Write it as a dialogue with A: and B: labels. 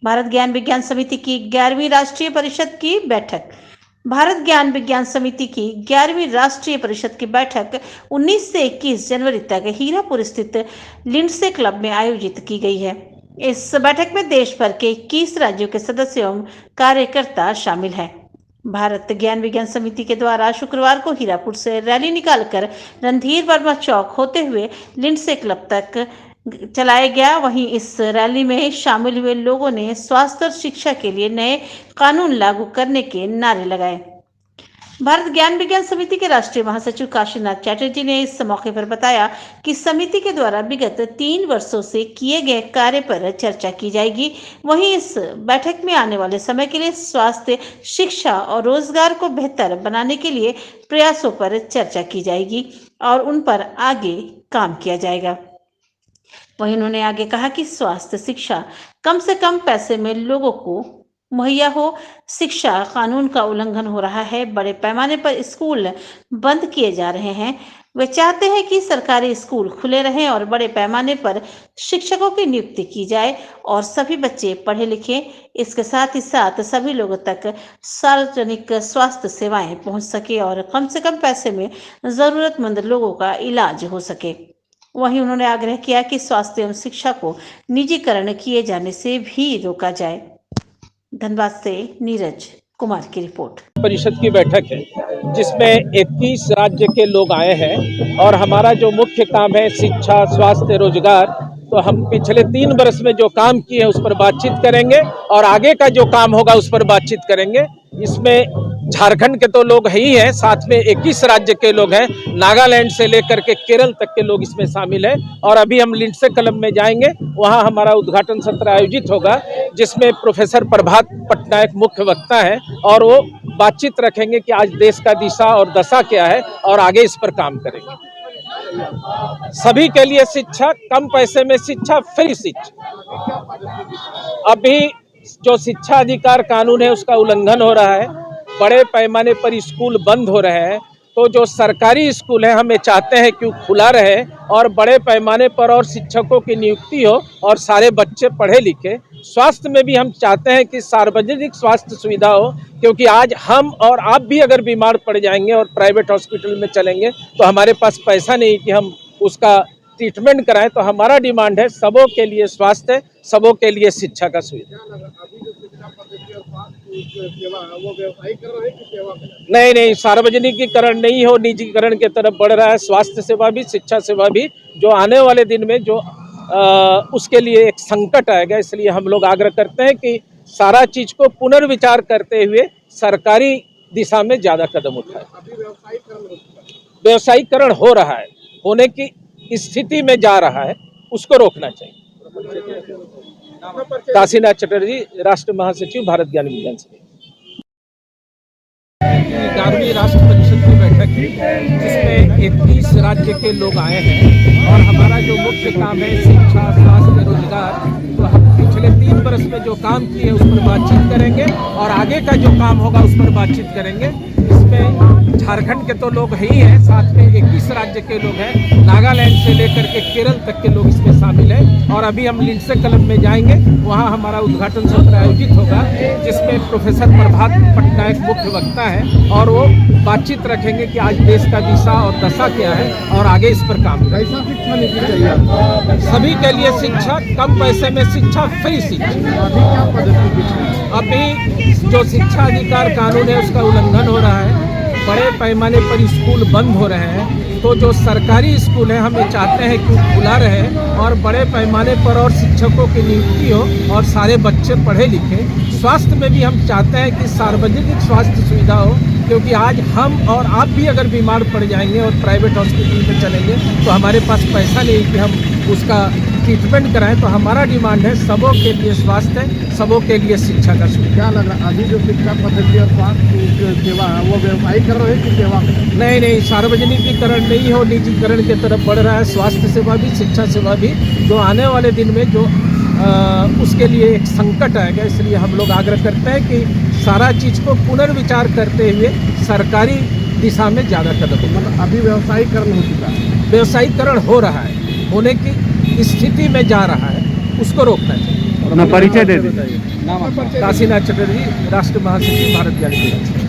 A: भारत ज्ञान विज्ञान समिति की 11वीं राष्ट्रीय परिषद की बैठक। भारत ज्ञान विज्ञान समिति की 11वीं राष्ट्रीय परिषद की बैठक 19 से 21 जनवरी तक हीरापुर स्थित लिंडसे क्लब में आयोजित की गई है। इस बैठक में देश भर के 21 राज्यों के सदस्य एवं कार्यकर्ता शामिल हैं। भारत ज्ञान विज्ञान समिति के द्वारा शुक्रवार को हीरापुर से रैली निकालकर रणधीर वर्मा चौक होते हुए लिंडसे क्लब तक चलाया गया। वहीं इस रैली में शामिल हुए लोगों ने स्वास्थ्य और शिक्षा के लिए नए कानून लागू करने के नारे लगाए। भारत ज्ञान विज्ञान समिति के राष्ट्रीय महासचिव काशीनाथ चैटर्जी ने इस मौके पर बताया कि समिति के द्वारा विगत 3 वर्षों से किए गए कार्य पर चर्चा की जाएगी। वहीं इस बैठक में आने वाले समय के लिए स्वास्थ्य, शिक्षा और रोजगार को बेहतर बनाने के लिए प्रयासों पर चर्चा की जाएगी और उन पर आगे काम किया जाएगा। वहीं उन्होंने आगे कहा कि स्वास्थ्य शिक्षा कम से कम पैसे में लोगों को मुहैया हो। शिक्षा कानून का उल्लंघन हो रहा है। बड़े पैमाने पर स्कूल बंद किए जा रहे हैं। वे चाहते हैं कि सरकारी स्कूल खुले रहें और बड़े पैमाने पर शिक्षकों की नियुक्ति की जाए और सभी बच्चे पढ़े लिखे। इसके साथ ही साथ सभी लोगों तक सार्वजनिक स्वास्थ्य सेवाएं पहुंच सके और कम से कम पैसे में जरूरतमंद लोगों का इलाज हो सके। वहीं उन्होंने आग्रह किया कि स्वास्थ्य एवं शिक्षा को निजीकरण किए जाने से भी रोका जाए। धनबाद से नीरज कुमार की रिपोर्ट।
B: परिषद की बैठक है जिसमें 21 राज्य के लोग आए हैं और हमारा जो मुख्य काम है शिक्षा, स्वास्थ्य, रोजगार, तो हम पिछले 3 वर्ष में जो काम किए हैं उस पर बातचीत करेंगे और आगे का जो काम होगा उस पर बातचीत करेंगे। इसमें झारखंड के तो लोग ही हैं, साथ में 21 राज्य के लोग हैं, नागालैंड से लेकर के केरल तक के लोग इसमें शामिल हैं। और अभी हम लिंडसे क्लब में जाएंगे, वहां हमारा उद्घाटन सत्र आयोजित होगा जिसमें प्रोफेसर प्रभात पटनायक मुख्य वक्ता हैं और वो बातचीत रखेंगे कि आज देश का दिशा और दशा क्या है और आगे इस पर काम करेंगे। सभी के लिए शिक्षा, कम पैसे में शिक्षा, फ्री शिक्षा। अभी जो शिक्षा अधिकार कानून है उसका उल्लंघन हो रहा है। बड़े पैमाने पर स्कूल बंद हो रहे हैं, तो जो सरकारी स्कूल है हमें चाहते हैं कि खुला रहे और बड़े पैमाने पर और शिक्षकों की नियुक्ति हो और सारे बच्चे पढ़े लिखे। स्वास्थ्य में भी हम चाहते हैं कि सार्वजनिक स्वास्थ्य सुविधा हो, क्योंकि आज हम और आप भी अगर बीमार पड़ जाएंगे और प्राइवेट हॉस्पिटल में चलेंगे तो हमारे पास पैसा नहीं कि हम उसका ट्रीटमेंट कराएं। तो हमारा डिमांड है सबों के लिए स्वास्थ्य, सबों के लिए शिक्षा का सुविधा। नहीं, सार्वजनिकीकरण नहीं हो, निजीकरण की तरफ बढ़ रहा है। स्वास्थ्य सेवा भी, शिक्षा सेवा भी, जो आने वाले दिन में जो उसके लिए एक संकट आएगा। इसलिए हम लोग आग्रह करते हैं कि सारा चीज को पुनर्विचार करते हुए सरकारी दिशा में ज्यादा कदम उठाएं। व्यवसायीकरण हो रहा है, होने की स्थिति में जा रहा है, उसको रोकना चाहिए। काशीनाथ चैटर्जी, राष्ट्रीय महासचिव, भारत ज्ञान विज्ञान समिति। 11वीं राष्ट्रीय परिषद की बैठक है जिसमें 21 राज्य के लोग आए हैं और हमारा जो मुख्य काम है शिक्षा, स्वास्थ्य, रोजगार, तो हम पिछले 3 वर्ष में जो काम किए उस पर बातचीत करेंगे और आगे का जो काम होगा उस पर बातचीत करेंगे। इसमें झारखंड के तो लोग ही हैं, साथ में 21 राज्य के लोग हैं, नागालैंड से लेकर के केरल तक के लोग इसमें शामिल हैं। और अभी हम लिंडसे क्लब में जाएंगे, वहां हमारा उद्घाटन सत्र आयोजित होगा जिसमें प्रोफेसर प्रभात पटनायक मुख्य वक्ता है और वो बातचीत रखेंगे कि आज देश का दिशा और दशा क्या है और आगे इस पर काम करें।
C: कैसा शिक्षा नीति चाहिए?
B: सभी के लिए शिक्षा, कम पैसे में शिक्षा, फ्री शिक्षा। अभी जो शिक्षा अधिकार कानून है उसका उल्लंघन हो रहा है। बड़े पैमाने पर स्कूल बंद हो रहे हैं, तो जो सरकारी स्कूल है हमें चाहते हैं कि खुला रहे और बड़े पैमाने पर और शिक्षकों की नियुक्ति हो और सारे बच्चे पढ़े लिखे। स्वास्थ्य में भी हम चाहते हैं कि सार्वजनिक स्वास्थ्य सुविधा हो, क्योंकि आज हम और आप भी अगर बीमार पड़ जाएंगे और प्राइवेट हॉस्पिटल में चलेंगे तो हमारे पास पैसा नहीं कि हम उसका ट्रीटमेंट कराएं। तो हमारा डिमांड है सबों के लिए स्वास्थ्य, सबों के लिए शिक्षा का सुविधा।
C: क्या लग रहा है अभी जो शिक्षा पद्धति और स्वास्थ्य सेवा है वो व्यवसायिक कर रहे हैं कि सेवा?
B: नहीं, सार्वजनिकीकरण नहीं हो, निजीकरण की तरफ बढ़ रहा है। स्वास्थ्य सेवा भी, शिक्षा सेवा भी, जो आने वाले दिन में जो उसके लिए एक संकट आएगा। इसलिए हम लोग आग्रह करते हैं कि सारा चीज़ को पुनर्विचार करते हुए सरकारी दिशा में ज़्यादा कदम उठाएं।
C: मतलब अभी व्यवसायीकरण हो चुका है।
B: व्यवसायीकरण हो रहा है, होने की स्थिति में जा रहा है, उसको रोकना चाहिए।
C: अपना परिचय दे दीजिए।
B: काशीनाथ चटर्जी, राष्ट्रीय महासचिव, भारत ज्ञान विज्ञान संस्थान।